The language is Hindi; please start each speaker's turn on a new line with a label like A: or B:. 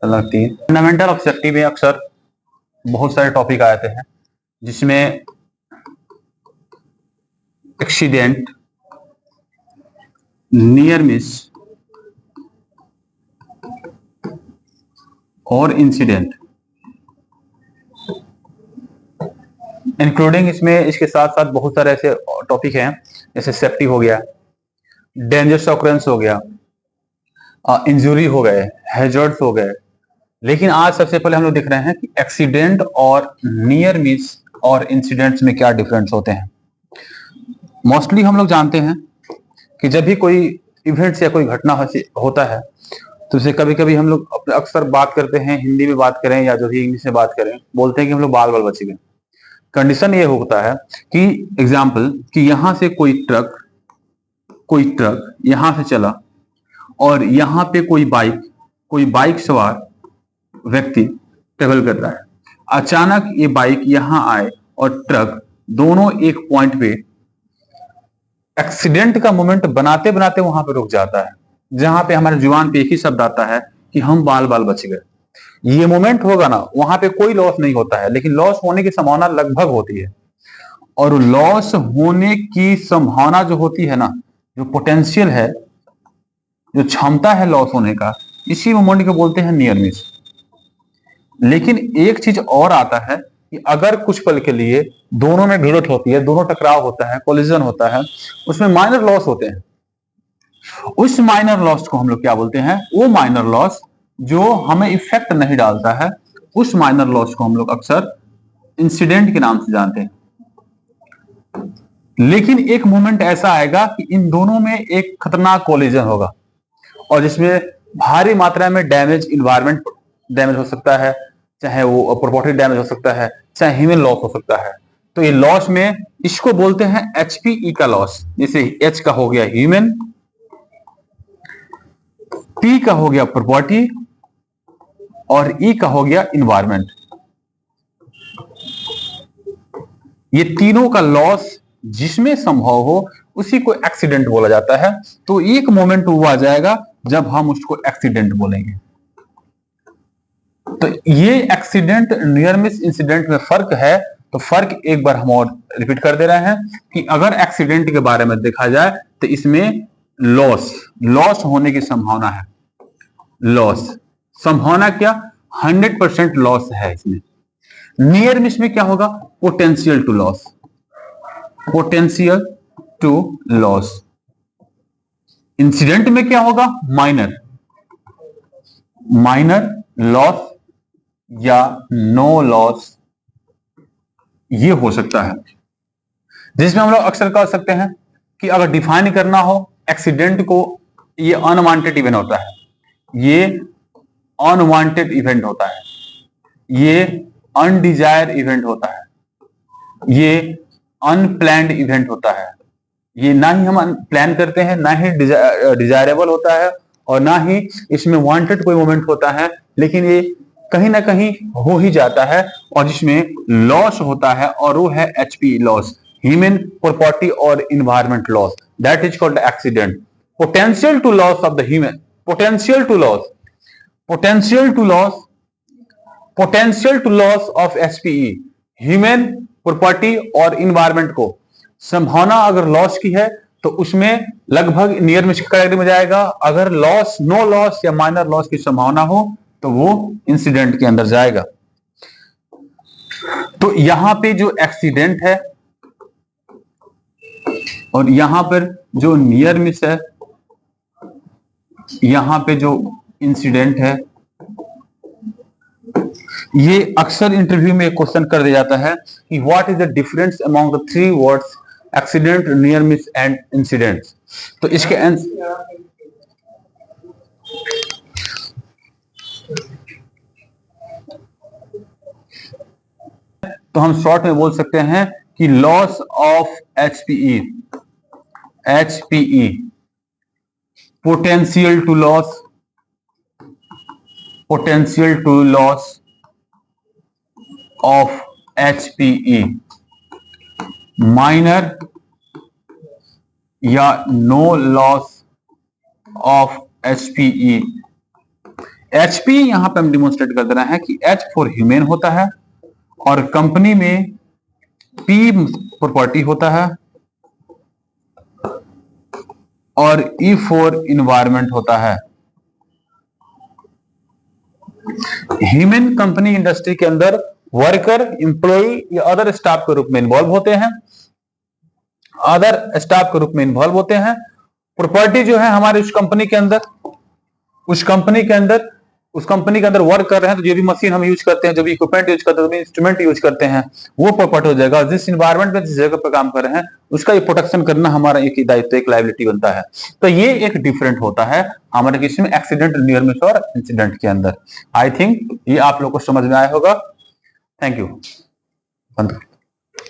A: तीन फंडामेंटल ऑफ सेफ्टी में अक्सर बहुत सारे टॉपिक आते हैं जिसमें एक्सीडेंट, नियर मिस और इंसिडेंट इंक्लूडिंग इसमें इसके साथ साथ बहुत सारे ऐसे टॉपिक हैं जैसे सेफ्टी हो गया, डेंजरस ऑकरेंस हो गया, इंजरी हो गए, हैजर्ड्स हो गए। लेकिन आज सबसे पहले हम लोग देख रहे हैं कि एक्सीडेंट और नियर मिस और इंसिडेंट्स में क्या डिफरेंस होते हैं। मोस्टली हम लोग जानते हैं कि जब भी कोई इवेंट्स या कोई घटना होता है तो उसे कभी कभी हम लोग अक्सर बात करते हैं, हिंदी में बात करें या जो भी इंग्लिश में बात करें, बोलते हैं कि हम लोग बाल बाल बच गए। कंडीशन ये होता है कि एग्जाम्पल कि यहां से कोई ट्रक यहां से चला और यहां पे कोई बाइक सवार व्यक्ति ट्रेवल कर रहा है। अचानक ये बाइक यहां आए और ट्रक दोनों एक पॉइंट पे एक्सीडेंट का मोमेंट बनाते बनाते वहां पे रुक जाता है, जहां पे हमारे जुबान पे एक ही शब्द आता है कि हम बाल बाल बच गए। ये मोमेंट होगा ना, वहां पे कोई लॉस नहीं होता है, लेकिन लॉस होने की संभावना लगभग होती है। और लॉस होने की संभावना जो होती है ना, जो पोटेंशियल है, जो क्षमता है लॉस होने का, इसी मोमेंट को बोलते हैं नियर मिस। लेकिन एक चीज और आता है कि अगर कुछ पल के लिए दोनों में भिड़ंत होती है, दोनों टकराव होता है, कोलिजन होता है, उसमें माइनर लॉस होते हैं। उस माइनर लॉस को हम लोग क्या बोलते हैं? वो माइनर लॉस जो हमें इफेक्ट नहीं डालता है, उस माइनर लॉस को हम लोग अक्सर इंसिडेंट के नाम से जानते हैं। लेकिन एक मोमेंट ऐसा आएगा कि इन दोनों में एक खतरनाक कोलिजन होगा और जिसमें भारी मात्रा में डैमेज, इन्वायरमेंट डैमेज हो सकता है, चाहे वो प्रॉपर्टी डैमेज हो सकता है, चाहे ह्यूमन लॉस हो सकता है। तो ये लॉस में इसको बोलते हैं HPE का लॉस। जैसे H का हो गया ह्यूमन, P का हो गया प्रॉपर्टी और E का हो गया इन्वायरमेंट। ये तीनों का लॉस जिसमें संभव हो उसी को एक्सीडेंट बोला जाता है। तो एक मोमेंट वो आ जाएगा जब हम उसको एक्सीडेंट बोलेंगे। तो ये एक्सीडेंट, नियर मिस, इंसिडेंट में फर्क है। तो फर्क एक बार हम और रिपीट कर दे रहे हैं कि अगर एक्सीडेंट के बारे में देखा जाए तो इसमें लॉस होने की संभावना है। लॉस संभावना क्या? 100% लॉस है इसमें। नियर मिस में क्या होगा? Potential to loss. Potential to loss. Incident में क्या होगा? माइनर लॉस या नो लॉस, ये हो सकता है। जिसमें हम लोग अक्सर कह सकते हैं कि अगर डिफाइन करना हो एक्सीडेंट को, ये अनवांटेड इवेंट होता है, ये अनवांटेड इवेंट होता है, ये अनडिजायर इवेंट होता है, ये अनप्लैंड इवेंट होता है। ये ना ही हम प्लान करते हैं, ना ही डिजायरेबल होता है और ना ही इसमें वांटेड कोई मोमेंट होता है, लेकिन ये कहीं ना कहीं हो ही जाता है और जिसमें लॉस होता है और वो है HPE लॉस, ह्यूमन प्रॉपर्टी और environment loss. That is called accident. Potential to loss of the human, potential to loss of HPE, human property और इन्वायरमेंट को संभावना अगर लॉस की है तो उसमें लगभग नियर मिस कैटेगरी में जाएगा। अगर लॉस, नो लॉस या माइनर लॉस की संभावना हो तो वो इंसिडेंट के अंदर जाएगा। तो यहां पे जो एक्सीडेंट है और यहां पर जो नियर मिस है, यहां पे जो इंसिडेंट है, ये अक्सर इंटरव्यू में क्वेश्चन कर दिया जाता है कि what is the difference among the 3 words accident, near miss and incident. तो इसके आंसर तो हम शॉर्ट में बोल सकते हैं कि loss of HPE, potential to loss of HPE, minor या no loss of HPE, HP यहां पे हम डिमोन्स्ट्रेट कर दे रहे हैं कि H फॉर ह्यूमन होता है और कंपनी में P प्रॉपर्टी होता है और E फॉर इन्वायरमेंट होता है। ह्यूमन कंपनी इंडस्ट्री के अंदर वर्कर, एम्प्लॉय या अदर स्टाफ के रूप में इन्वॉल्व होते हैं, अदर स्टाफ के रूप में इन्वॉल्व होते हैं। प्रॉपर्टी जो है हमारे उस कंपनी के अंदर वर्क कर रहे हैं, तो जो भी मशीन हम यूज करते हैं, जो भी इक्विपमेंट यूज करते हैं, जो भी इंस्ट्रूमेंट यूज करते हैं, वो प्रॉपर्टी हो जाएगा। जिस इन्वायरमेंट में, जिस जगह पर काम कर रहे हैं, उसका ये प्रोटेक्शन करना हमारा एक दायित्व, एक लायबिलिटी बनता है। तो ये एक डिफरेंट होता है हमारे किसी में एक्सीडेंट, नियर मिस और इंसिडेंट के अंदर। आई थिंक ये आप लोग को समझ में आया होगा। Thank you.